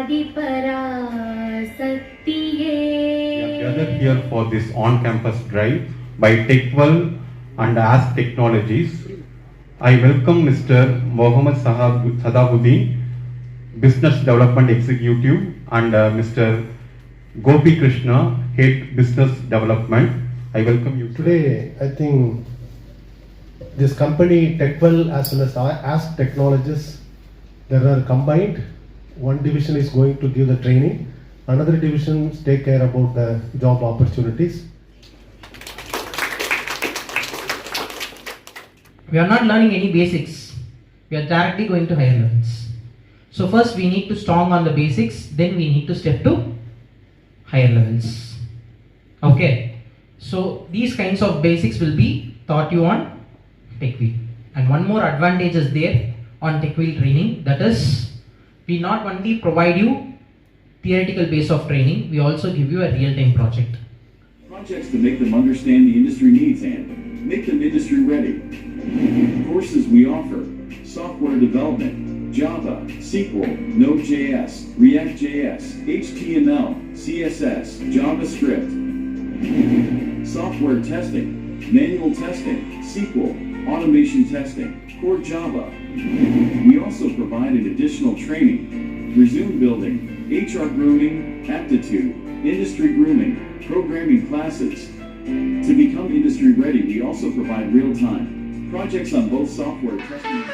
Adhiparasakthi. We are gathered here for this on-campus drive by Techveel and APCE Technologies. I welcome Mr. Mohammed Sadabuddin, Business Development Executive, and Mr. Gopi Krishna, Head Business Development. I welcome you. Today, I think this company Techveel as well as APCE Technologies, they are combined. One division is going to give the training, another division take care about the job opportunities. We are not learning any basics. We are directly going to higher levels. So first we need to strong on the basics, then we need to step to higher levels. Okay. So these kinds of basics will be taught you on Techveel. And one more advantage is there on Techveel training, that is, we not only provide you theoretical base of training, we also give you a real-time project. Projects to make them understand the industry needs and make them industry ready. Courses we offer: software development, Java, SQL, Node.js, React.js, HTML, CSS, JavaScript, software testing, manual testing, SQL, automation testing, core Java. We also provide an additional training: resume building, HR grooming, aptitude, industry grooming, programming classes. To become industry ready, we also provide real-time projects on both software testing